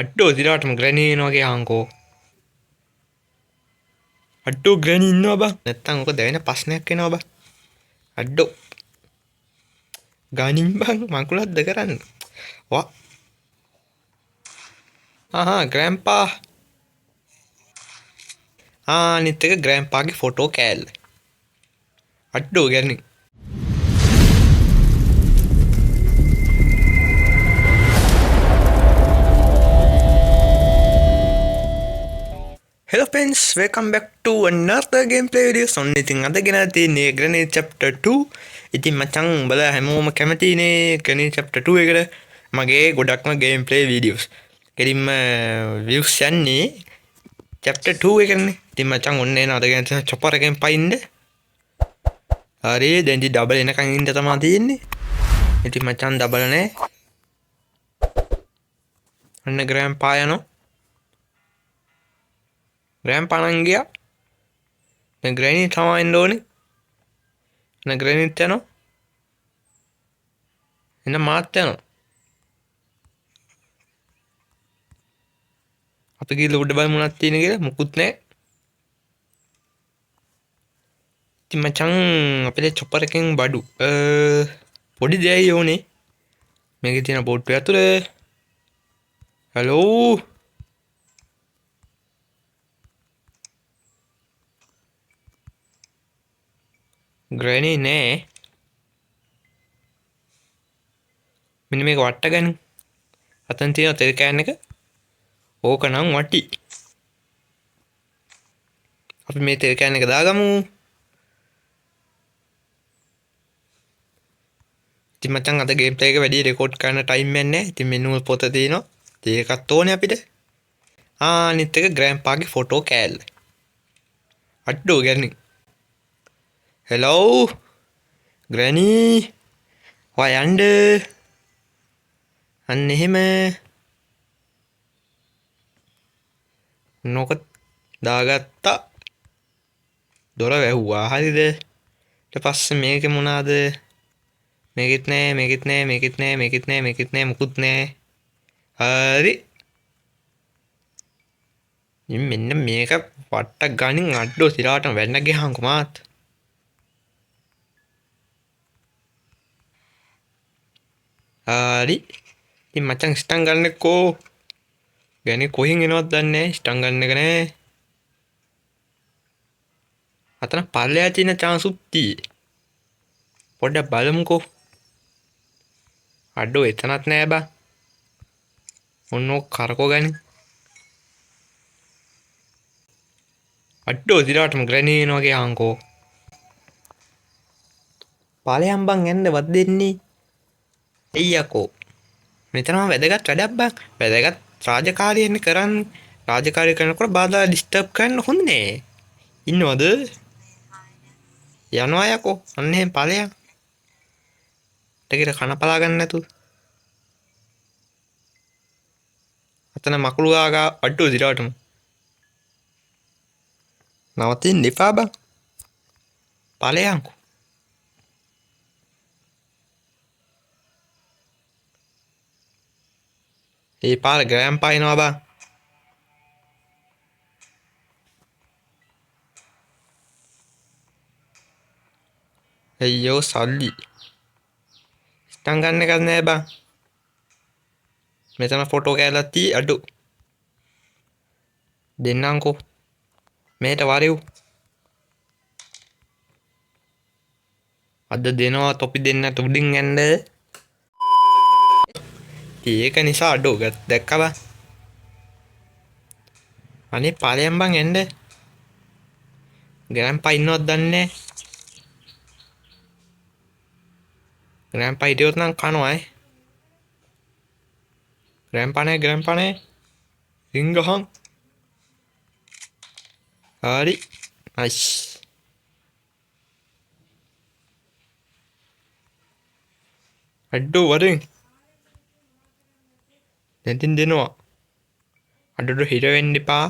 අඩ්ඩෝ දිරාටම ග්‍රැනී වගේ හංකෝ අඩ්ඩෝ ග්‍රැනී ඉන්නවා බං නැත්තම් ඔක දැවෙන ප්‍රශ්නයක් එනවා බං අඩ්ඩෝ ගානින් බං මංකුලත්ද කරන්න වා ග්‍රෑම්පා අනිත් එක ග්‍රෑම්පාගේ ෆොටෝ කෑල්ල අඩ්ඩෝ ගැනි Hello friends, welcome back to another gameplay video. ඔන්න ඉතින් අද ගෙන තියෙන්නේ Grenade chapter 2. ඉතින් මචං උඹලා හැමෝම කැමතිනේ Grenade chapter 2 එකට මගේ ගොඩක්ම gameplay videos. කෙලින්ම views යන්නේ chapter 2 එකනේ. ඉතින් මචං ඔන්න එන අද ගෙන තියෙන chopper එකෙන් පයින්න. හරි දැන් ඉතින් double එනකන් ඉන්න තමයි තියෙන්නේ. ඉතින් මචං double නේ. අන්න grandpa යනවා. Grandpa නං ගියා. දැන් granny තමයි එන්න ඕනේ. දැන් granny යනවා. එන්න මාත් යනවා. අපි ගිහලා උඩ බලමු මොනවද තියෙන්නේ කියලා. මුකුත් නැහැ. ඉතින් මචං අපේ chopper එකෙන් බඩු. පොඩි දෙයක් ඕනේ. මේකේ තියෙන බෝට් එක ඇතුලේ. hello Granny නෑ මෙන්න මේක වට්ට ගන්න අතන තියෙන තෙල් කෑන් එක ඕක නම් වටි අපි මේ තෙල් කෑන් එක දාගමු ඉතින් මචං අද ගේම් ප්ලේ එක වැඩි රෙකෝඩ් කරන්න ටයිම් එකක් නැහැ ඉතින් මෙන්න පොත තියෙනවා ඒකත් ඕනේ අපිට අනිත් එක ග්‍රෑන්පාගේ ෆොටෝ කෑල්ල අඩ්ඩෝ ගෑනි hello Granny why under අන්න එහෙම නොක දාගත්තා දොර වැහුවා හරිද ඊට පස්සේ මේක මොනවාද මේකෙත් නෑ මේකෙත් නෑ මේකෙත් නෑ මේකෙත් නෑ මේකෙත් නෑ මුකුත් නෑ හරි මෙන්න මේක වට්ට ගනින් අඩ්ඩෝ සිරාටම වැන්න ගියාන්කො මාත් හරි ඉතින් මචං ස්ටන් ගන්නකෝ ගැනේ කොහෙන් එනවද දන්නේ නැහැ ස්ටන් ගන්න එක නෑ අතන පල්ලෙහා තියෙන chance උත් තියෙයි පොඩ්ඩක් බලමුකෝ අඩෝ එතනත් නෑ බා ඔන්න ඔක කරකෝ ගනි අඩෝ දිරාටම ග්‍රැනී එනවා වගේ අහංකෝ ඵලයන් බං යන්න වත් දෙන්නේ අයියකෝ මෙතනම වැදගත් වැඩක් බං වැදගත් රාජකාරියන්නේ කරන්නේ රාජකාරිය කරනකොට බාධා ඩිස්ටර්බ් කරන්න හොඳ නෑ ඉන්නවද යනවා යකෝ අන්න එහෙම ඵලයන් ටිකට කන පලා ගන්න නැතුව අතන මකුළු ආගා අඩෝ දිරාටම නවතින්න එපා බං ඵලයන්කෝ ඒ පාර ග්‍රෑම්පා එනවා බං අයියෝ සල්ලි ස්ටන් ගන්න එකක් නෑ බං මෙතන ෆොටෝ කෑල්ලක් තිය අඩෝ දෙන්නම්කෝ මේට වරෙව් අද දෙනවා තොපි දෙන්නට උඩින් යන්න ඒක නිසා අඩෝ දැක්කා බං අනේ ඵලයන් බං එන්න ග්‍රෑම්පා ඉන්නවද දන්නේ නෑ ග්‍රෑම්පා හිටියොත් නම් කනවා ග්‍රෑම්පා නේ රින්ගහන් හරි නයිස් අඩෝ වරෙන් දැන් දෙනවා අඩෝ හිර වෙන්න එපා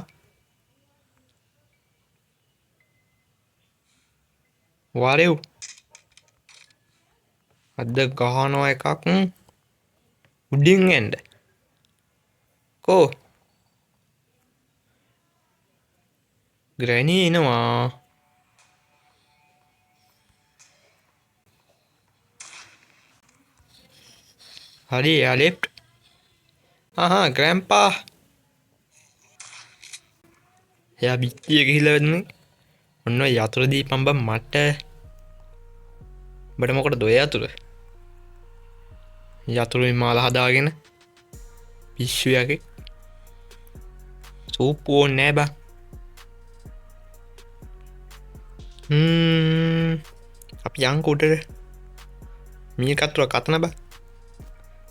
වරෙව් අද ගහනවා එකක් උඩින් එන්න කෝ ග්‍රැනී එනවා හරි එයා ලෙෆ්ට් ග්‍රෑම්පා එයා බිත්තිය ගිහිල්ලා වෙන්නේ ඔන්න යතුරු දීපන් බං මට බට මොකටද ඔය යතුරුයි මාල හදාගෙන පිස්සු යකේ සූප්පු ඕන්නේ නෑ බං අපි යන්කෝ උඩට මී කතුර කතන බා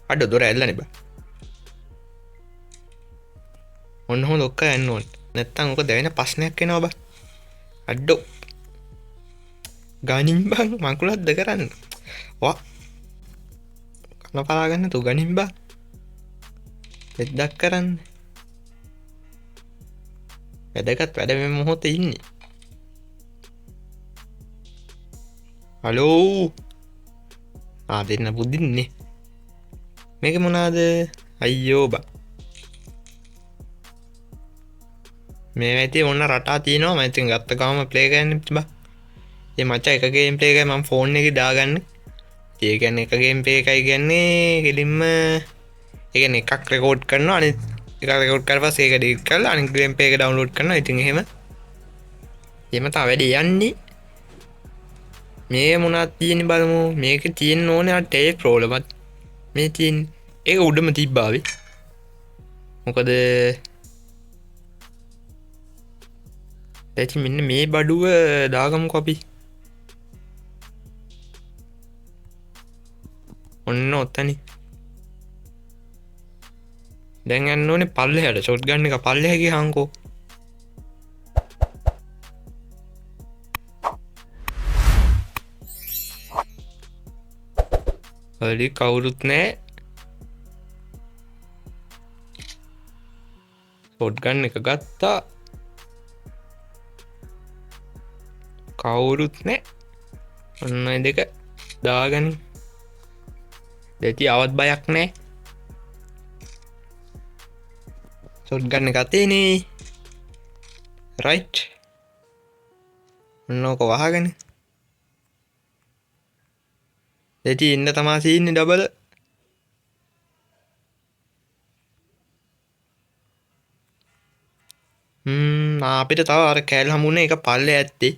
අඩ දොර ඇල්ලනේ බා ඔන්න හොඳ ඔක්ක යන්න ඕන නැත්තම් ඔක දැවෙන ප්‍රශ්නයක් එනවා බා අඩෝ ගනින් බං මංකුලත්ද කරන්න වා කන පලාගන්න තු ගනින් බා වෙද්දක් කරන්න වැදගත් වැඩ මේ මොහොතේ ඉන්නේ හලෝ දෙන්න බුද්ධින්නේ මේක මොනාද අයියෝ බා මේ ඇති ඔන්න රටා තියනවා මයිතින් ගත්ත කාම ප්ලේගන්න බා ඒ මචා එක ගේම් ප්ලේ එකයි මම ෆෝන් එකේ දාගන්න ඒ කියන්නේ එක ගේම් ප්ලේ එකයි කියන්නේ කෙලින්ම ඒ කියන්නේ එකක් රෙකෝඩ් කරනවා අනිත් එක රෙකෝඩ් කරලා පස්සේ ඒක ඩිලීට් කරලා අනිත් ගේම් ප්ලේ එක ඩවුන්ලෝඩ් කරනවා ඉතින් එහෙම තමයි වැඩ යන්නේ මේ මොනවද තියෙන්නේ බලමු මේක තියෙන්න ඕනේ අර ටේප් රෝලවත් මේ තියෙන ඒක උඩම තිබ්බාවේ මොකද දැන් මෙන්න මේ බඩුව දාගමුකෝ අපි ඔන්න ඔතනි දැන් යන්න ඕනේ පල්ලෙහාට ෂොට් ගන්න එක පල්ලෙහා ගියාන්කෝ හරි කවුරුත් නෑ ෂොට් ගන්න එක ගත්තා කවුරුත් නෑ ඔන්න දෙක දාගනි දෙති අවත් බයක් නෑ ෂොට් ගන්න කතේනේ රයිට් ඔන්න ඕක වහගෙන දෙති ඉන්න තමා සීන්නේ ඩබල අපිට තව අර කෑල් හමුුණේ එක පල්ලෙ ඇත්තේ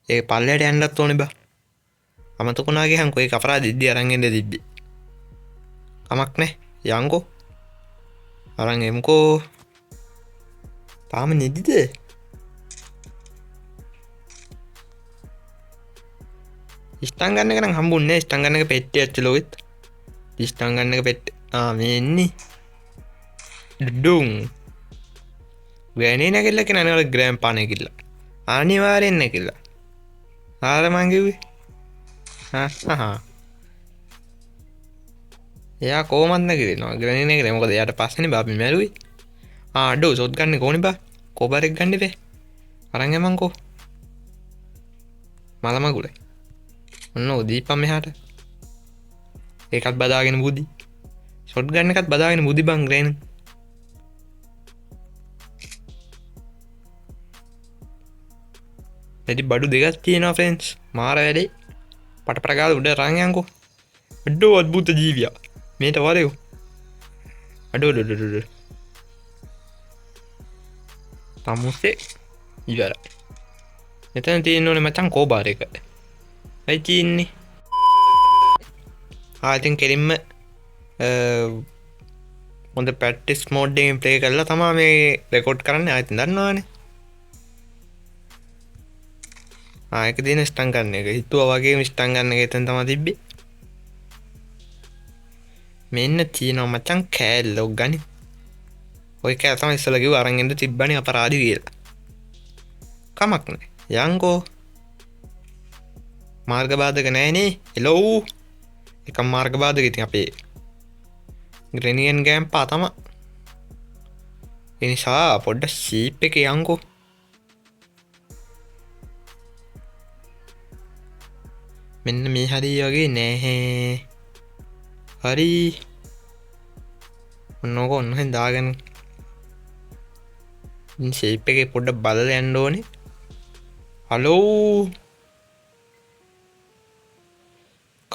ඒ පල්ලයට යන්නත් ඕනේ බා අමතකුණාගේ හංකෝ ඒ අපරාධ දිද්දි අරන් එන්න දිද්දි කමක් නෑ යන්කෝ අරන් එමුකෝ තාම නෙදිද ස්ටන් ගන්න එක නම් හම්බුන්නේ ස්ටන් ගන්න එක පෙට්ටිය ඇතුළෙත් ස්ටන් ගන්න එක පෙට්ටිය මේ එන්නේ ඩුඩුන් ගෑනේ නැගිල්ල කෙනා නේ ග්‍රෑම් පාන කිල්ල අනිවාර්යෙන් නැකිල්ල ආර මං කිව්වේ එයා කොහොමත් නැගිටිනවා ග්‍රෑනේ නැගිටින මොකද එයාට පස්සේනේ බාපි මැරුවේ අඩෝ ෂොට් ගන්න කොහොනේ බා කොබරෙක් ගන්න ඉපේ අරන් යමන්කෝ මල මගුලයි ඔන්න දීපම් මෙහාට ඒකත් බදාගෙන බුදි ෂොට් ගන්න එකත් බදාගෙන බුදි බං ග්‍රෑන් වැඩි බඩු දෙකක් තියෙනවා ෆ්‍රෙන්ඩ්ස් මාර වැඩේ පටපට ගාලා උඩ රන් යන්කෝ අඩෝ අද්භූත ජීවියා මේට වරයෝ අඩෝ ඩොඩොඩොඩ තමුසේ ඉවරයි මෙතන තියෙන්න ඕනේ මචං කෝබාර එක ඇයි තියෙන්නේ ඉතින් කෙලින්ම හොඳ පැට්ටිස් මෝඩ් එකෙන් ප්ලේ කරලා තමා මේ රෙකෝඩ් කරන්නේ ආයෙත් දන්නවනේ ඒක දින ස්ටන් ගන්න එක හිතුවා වගේම ස්ටන් ගන්න එක එතන තමයි තිබ්බේ මෙන්න තියෙනවා මචං කෑල්ල ඔක් ගනි ඔය කෑල්ල තමයි ඉස්සලා කිව්වා අරන් එන්න තිබ්බනේ අපරාධි කියලා කමක් නෑ යන්කෝ මාර්ග බාධක නෑනේ හෙලෝ එක මාර්ග බාධක ඉතින් අපේ ග්‍රෙනියන් ගෑම් පා තමයි ඒ නිසා පොඩ්ඩක් ෂීප් එකේ යන්කෝ මෙන්න මේ හරි වගේ නැහැ හරි ඔන්නෝක ඔන්න දාගෙන ශේප් එක පොඩ්ඩ බලල යන්න ඕනේ. හලෝ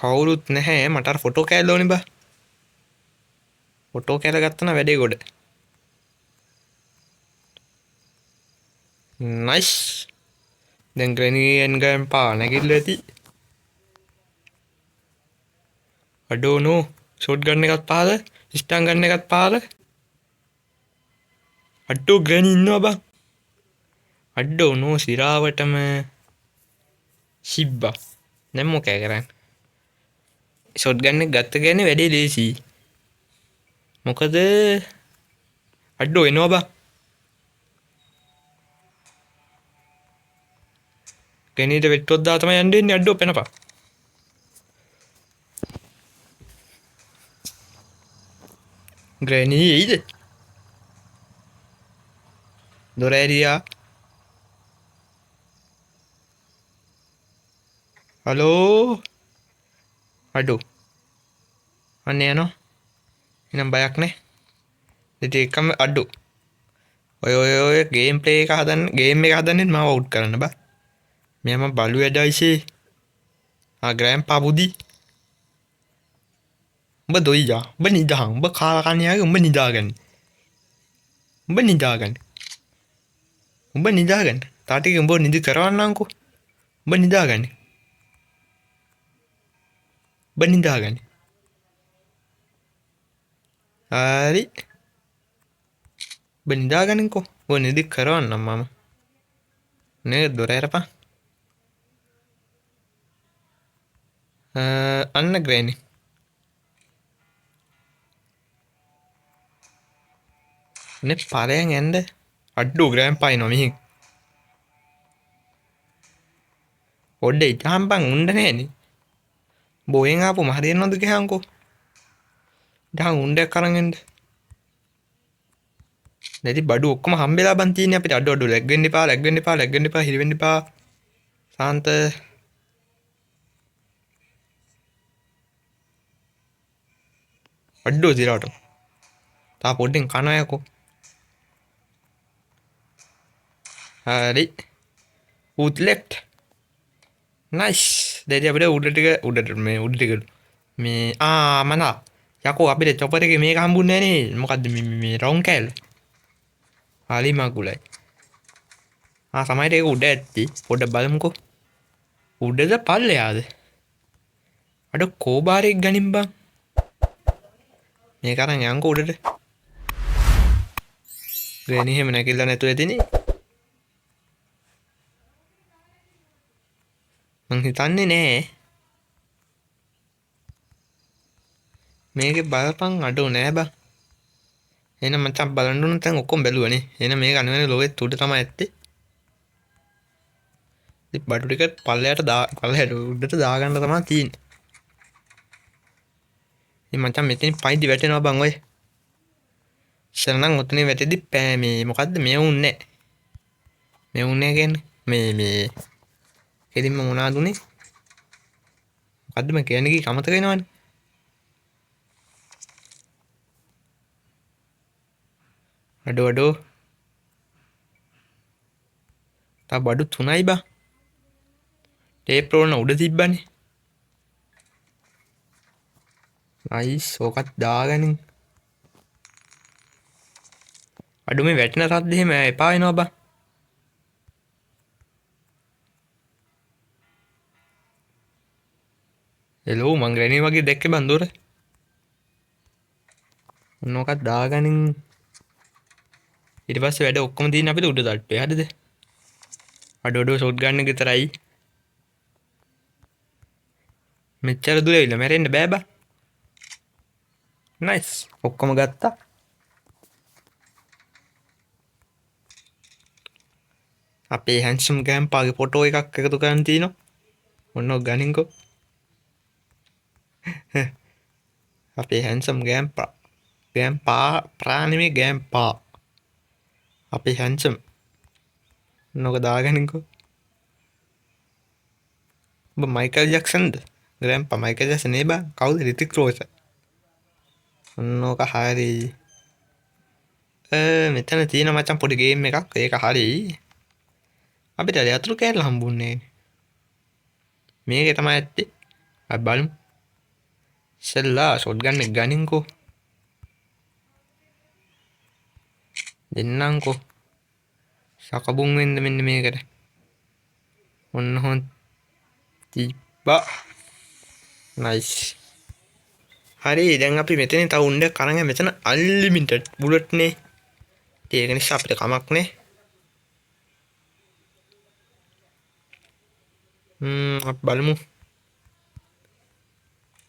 කවුරුත් නැහැ මට ෆොටෝ කෑල්ල ඕනේ බා. ෆොටෝ කෑල්ල ගත්තන වැඩේ ගොඩ. නයිස්. දැන් ග්‍රැනී ගෑම්පා නැගිටලා ඇති. අඩෝ නෝ ෂොට් ගන්න එකත් පාල ස්ටන් ගන්න එකත් පාල. අඩෝ ග්‍රැනී ඉන්නවා බං. අඩෝ නෝ සිරාවටම සිබ්බා දැන් මොකෑ කරන්නේ. ෂොට් ගන්න එක ගත්ත කියන්නේ වැඩේ ලේසි. මොකද අඩෝ එනවා බං. ග්‍රැනීට වෙට්ටොත් දා තමයි යන්න දෙන්නේ. අඩෝ පෙනපා. ග්‍රැනී එයිද? දොර ඇරියා. හලෝ අඩෝ අන්න යනවා. එනම් බයක් නෑ. ඉතින් එකම අඩෝ ඔය ගේම් ප්ලේ එක හදන්න ගේම් එක හදන්නෙත් මාව අවුට් කරන්න බා. මෙයාම බලු ඇඩයිසේ. ග්‍රෑම්පා බුදි. උඹ දොයියා. උඹ නිදාගන්න. උඹ කාලා කන්නයාගේ උඹ නිදාගන්න. උඹ නිදාගන්න. උඹ නිදාගන්න. තාටික උඹ නිදි කරවන්නම්කෝ. උඹ නිදාගන්න. උඹ නිදාගන්න. හරි. උඹ නිදාගන්නකෝ. උඹ නිදි කරවන්නම් මම. නේ දොර ඇරපන්. අන්න ග්‍රෑනි. නේ පාරෙන් එන්න. අඩෝ ග්‍රෑම්පා එනවා මිහින්. ඔඩ ඉතාම් බං උණ්ඩ නෑනේ. බෝයෙන් ආපු මහරියන්නොද ගහංකෝ. දහන් උණ්ඩයක් අරන් එන්න. නැති බඩු ඔක්කොම හම්බෙලා බන් තියෙන්නේ අපිට. අඩෝ අඩෝ ලැග් වෙන්න එපා ලැග් වෙන්න එපා ලැග් වෙන්න එපා හිර වෙන්න එපා. සාන්ත අඩෝ දිරාට. තා පොඩ්ඩෙන් කනවා යකෝ. හරි. උත් ලෙෆ්ට්. නයිස්. දැන් අපිට උඩට මේ උඩ ටික මේ මනා යකෝ අපිට චොපර් එකේ මේක හම්බුන්නේ නෑනේ. මොකද්ද මේ රවුන්ඩ් කෑල්ල. හරි මගුලයි. සමහරට ඒක උඩ ඇත්ති. පොඩ්ඩක් බලමුකෝ. උඩද පල්ලෙයාද? අඩ කෝබාරෙක් ගනින් බං. මේක අරන් යන්කෝ උඩට. ග්‍රෑනි එහෙම නැගිටලා නැතුව ඇතිනේ. මං හිතන්නේ නෑ. මේකේ බලපන් අඩෝ නෑ බං. එහෙනම් මචං බලන්න ඕන තැන් ඔක්කොම බැලුවනේ. එහෙනම් මේක අනිවාර්ය ලෝකෙත් උඩ තමයි ඇත්තේ. ඉතින් බඩු ටික පල්ලයට උඩට දාගන්න තමයි තියෙන්නේ. ඉතින් මචං මෙතනින් පයින්දි වැටෙනවා බං ඔය. ඉස්සර නම් ඔතනින් වැටෙද්දි මේ මොකද්ද මේ උන්නේ. මේ උන්නේ කියන්නේ මේ කෙලින්ම මොනවද උනේ? මොකද්ද මම කියන්නේ කී කමතක වෙනවනේ. අඩෝ තා බඩු 3යි බා. ටේප් රෝල්න උඩ තිබ්බනේ. නයිස් ඕකත් දාගනින්. අඩු මේ වැටෙන සද්ද එහෙම එපා වෙනවා බා. හෙලෝ මං ග්‍රැනි වගේ දැක්කේ බන් දොර. මොනවක්වත් දාගනින්. ඊට පස්සේ වැඩ ඔක්කොම තියෙන අපිට උඩ තට්ටුවේ. හරිද? අඩෝ ෂොට් ගන්න එක විතරයි. මෙච්චර දුර ඇවිල්ලා මැරෙන්න බෑ බා. නයිස්. ඔක්කොම ගත්තා. අපේ හැන්සම් ගෑම්පාගේ ෆොටෝ එකක් එකතු කරන් තිනවා. ඔන්න ඔක් ගනින්කෝ. අපේ හැන්සම් ගෑම්පා ප්‍රාණිමේ ගෑම්පා. අපේ හැන්සම් නොක දාගනින්කෝ. ඔබ මයිකල් ජැක්සන්ද? ග්‍රෑම්පා මයිකල් ජැක්සන් නේ බා. කවුද? රිතික් රෝෂන්. ඔන්නෝක හරි. මෙතන තියෙන මචං පොඩි ගේම් එකක්. ඒක හරි. අපිට යතුරු කෑල්ල හම්බුන්නේ නෑනේ. මේකේ තමයි ඇත්තේ. අපි බලමු. ඉස්සෙල්ලා ෂොට්ගන් එක ගනින්කෝ. දෙන්නම්කෝ. සකබුන් වෙන්න මෙන්න මේකට. ඔන්න හොන් තිබ්බා. නයිස්. හරි දැන් අපි මෙතන තව උණ්ඩයක් අරන් මෙතන අන්ලිමිටඩ් බුලට් නේ. ඒක නිසා අපිට කමක් නේ. අපි බලමු.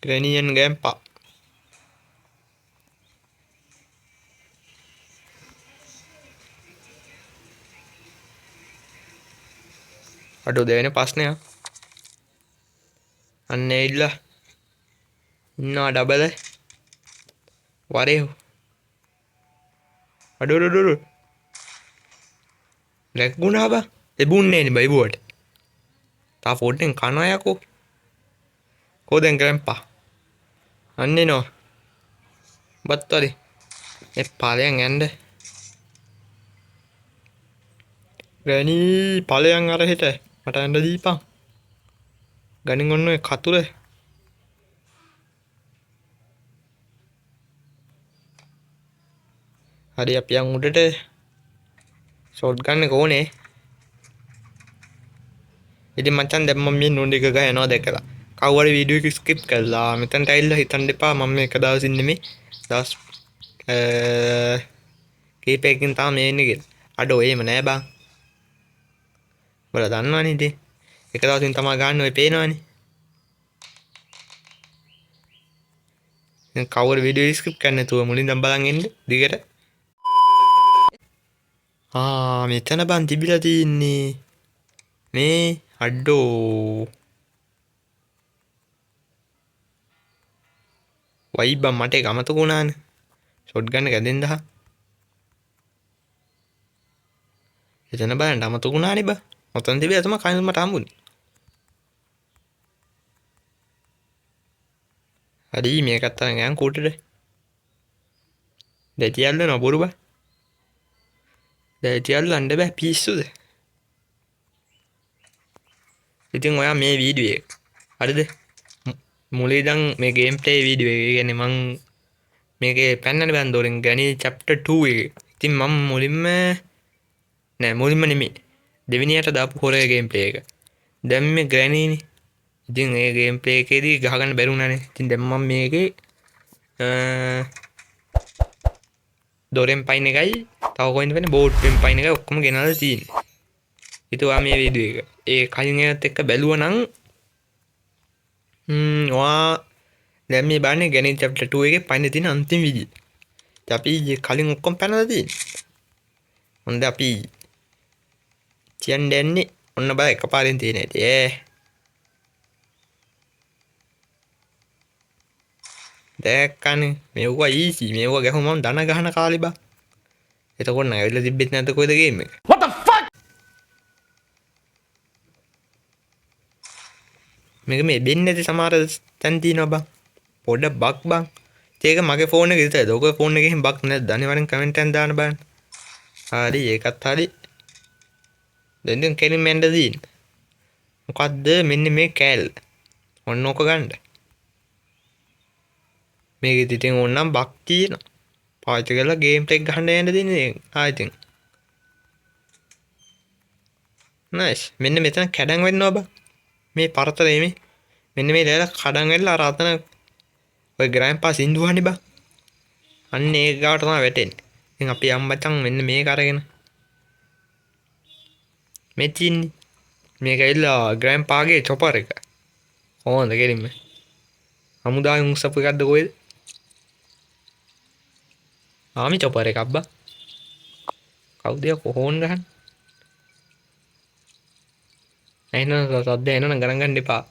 ග්‍රැනියන් ගෑම්පා. අඩෝ දෙවෙනි ප්‍රශ්නය. අන්න එilla. ඉන්නවා ඩබල් වරේ. අඩෝ ලැග්ගුණා බා. ලැබුන්නේ නේ බයිබුවට. තා ෆෝටෙන් කනවා යකෝ. කොහෙන් ගෑම්පා. අන්නේ නෝ. බත්තරි. ඒ පාලයන් යන්න. ග්‍රැනි ඵලයන් අර හිට මට යන්න දීපන්. ගණන් ඔන්න ඔය කතුර. හරි අපි යන් උඩට ෂොට් ගන්න එක ඕනේ. ඉතින් මචං දැන් මම මේ නෝන් එක ගහනවා දැකලා. කවුරු වීඩියෝ එක ස්කිප් කළා. මෙතනට ඇවිල්ලා හිතන්න එපා මම එක දවසින් නෙමෙයි. දවස් කීපයකින් තමයි මේ එන්නේ කියලා. අඩෝ එහෙම නෑ බං. ඔයාලා දන්නවනේ ඉතින්. එක දවසින් තමයි ගන්න ඔය පේනවනේ. දැන් කවුරු වීඩියෝ ස්කිප් කරන්නේ නැතුව මුලින් දැන් බලන් ඉන්න දිගට. මෙතන බං තිබිලා තින්නේ. මේ අඩෝ. වයි බං මට ඒක අමතක වුණානේ. ෂොට් ගන්න එක ඇදෙන්න දහ. එතන බලන්න අමතක වුණානේ බං. ඔතන තිබිලා තමයි කයින් මට හම්බුනේ. හරි මේකත් අරන් යන් කූටට. දෙතියල්ල නබුරු බං. දෙතියල්ල අඬ බෑ පිස්සුද. ඉතින් ඔයා මේ වීඩියෝ එක හරිද? මුලින් ඉඳන් මේ ගේම් ප්ලේ වීඩියෝ එක කියන්නේ මං මේකේ පෙන්නන්න බෑන් දෝරෙන් ගණි චැප්ටර් 2 එක. ඉතින් මම මුලින්ම නෙමෙයි. දෙවෙනියට දාපු හොරර් ගේම් ප්ලේ එක. දැන් මේ ග්‍රැනිනේ. ඉතින් ඒ ගේම් ප්ලේ එකේදී ගහගන්න බැරි වුණානේ. ඉතින් දැන් මම මේකේ දොරෙන් පයින් එකයි තව කොහෙන්ද වෙන්නේ බෝඩ් එකෙන් පයින් එකයි ඔක්කොම ගෙනල්ලා තියෙන්නේ. හිතුවා මේ වීඩියෝ එක. ඒ කලින් එකත් එක්ක බැලුවා නම් ඔයා දැන් මේ බලන්නේ ගණිත චැප්ටර් 2 එකේ පයින් තියෙන අන්තිම වීඩියෝ. ඉතින් අපි කලින් ඔක්කොම පැනලා තියෙන්නේ. හොඳ අපි කියන්න යන්නේ ඔන්න බල එකපාරෙන් තියෙන ඇටි. දැක්කනේ මේවා ඊසි. මේවා ගැහුවම මම දන ගහන කාලේ බා. එතකොට නෑ ඇවිල්ලා තිබ්බෙත් නැද්ද කොයිද ගේම් එක? What the fuck? මේක මේ බෙන්නේ නැති සමහර තැන් තියෙනවා බං. පොඩ බග් බං. ඒක මගේ ෆෝන් එකේ විතරයි. ඔක ෆෝන් එකෙන් බග් නැද්ද? අනිවාර්යෙන් කමෙන්ට් එකෙන් දාන්න බලන්න. හරි ඒකත් හරි. දැන් කෙලින් මෙන්ඩ දීන්. මොකද්ද මෙන්න මේ කෑල්ල. ඔන්න ඕක ගන්න. මේක ඉතින් ඕනනම් බග් තියෙනවා. පාවිච්චි කරලා ගේම් ප්ලේ ගහන්න යන්න දෙන්නේ. ආයිතින්. නයිස්. මෙන්න මෙතන කැඩන් වෙන්නවා බං. මේ පරතරේ මේ. මෙන්න මේ ලෑල්ල කඩන් වෙලා අර අතන ඔය ග්‍රෑන්පා සින්දුවහනේ බං. අන්න ඒක ගාවට තමයි වැටෙන්නේ. ඉතින් අපි අම්මචන් මෙන්න මේක අරගෙන මේ තින්නේ. මේක ඇවිල්ලා ග්‍රෑන්පාගේ චොපර් එක. හොඳ කෙලින්ම. හමුදාවෙන් උස්සපු එකක්ද කොහෙද? ආමි චොපර් එකක් බා. කවුද කොහොන් ගහන්නේ? එහෙනම් සද්ද එනනම් ගණන් ගන්න එපා.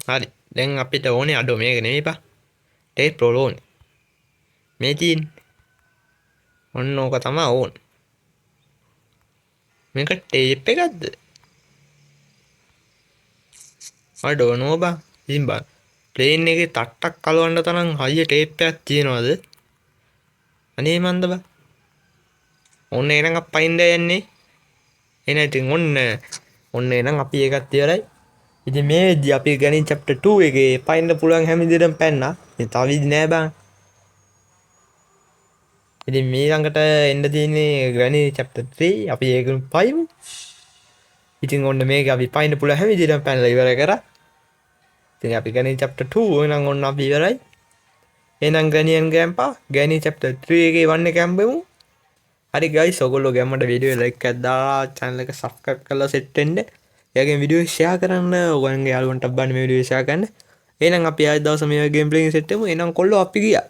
හරි. දැන් අපිට ඕනේ අඩෝ මේක නෙමෙයි බා. ටේප් රෝල් ඕනේ. මේ තියෙන්නේ. ඔන්න ඕක තමයි ඕන. මේක ටේප් එකක්ද? අඩෝ නෝ බා. ඉතින් බා. ප්ලේන් එකේ තට්ටක් කලවන්න තරම් හයිය ටේප් එකක් තියනවාද? අනේ මන්ද බා. ඔන්න එහෙනම් අපි පයින්ද යන්නේ. එන ඉතින් ඔන්න එහෙනම් අපි ඒකත් ඉවරයි. ඉතින් මේ වෙද්දි අපි ගණිත chapter 2 එකේ පයින්න පුළුවන් හැම විදිහටම පැන්නා. ඉතින් තව විදි නෑ බං. ඉතින් මේ ළඟට එන්න තියෙන්නේ ගණිත chapter 3 අපි ඒකෙන් පයිමු. ඉතින් ඔන්න මේක අපි පයින්න පුළුවන් හැම විදිහටම පැනලා ඉවර කරා. ඉතින් අපි ගණිත chapter 2 එහෙනම් ඔන්න අපි ඉවරයි. එහෙනම් ගණියන් ගෑම්පා ගණිත chapter 3 එකේ වන්න එක හම්බෙමු. හරි ගයිස් ඔයගොල්ලෝ ගැම්මට වීඩියෝ ලයික් එකක් දාලා channel එක subscribe කරලා set වෙන්න. එයාගේ වීඩියෝ ෂෙයා කරන්න ඔයගොල්ලන්ගේ යාළුවන්ට බන්න මේ වීඩියෝ ෂෙයා කරන්න. එහෙනම් අපි ආයෙත් දවස් මේ ගේම් ප්ලේයින් සෙට් වෙමු. එහෙනම් කොල්ලෝ අපි ගියා.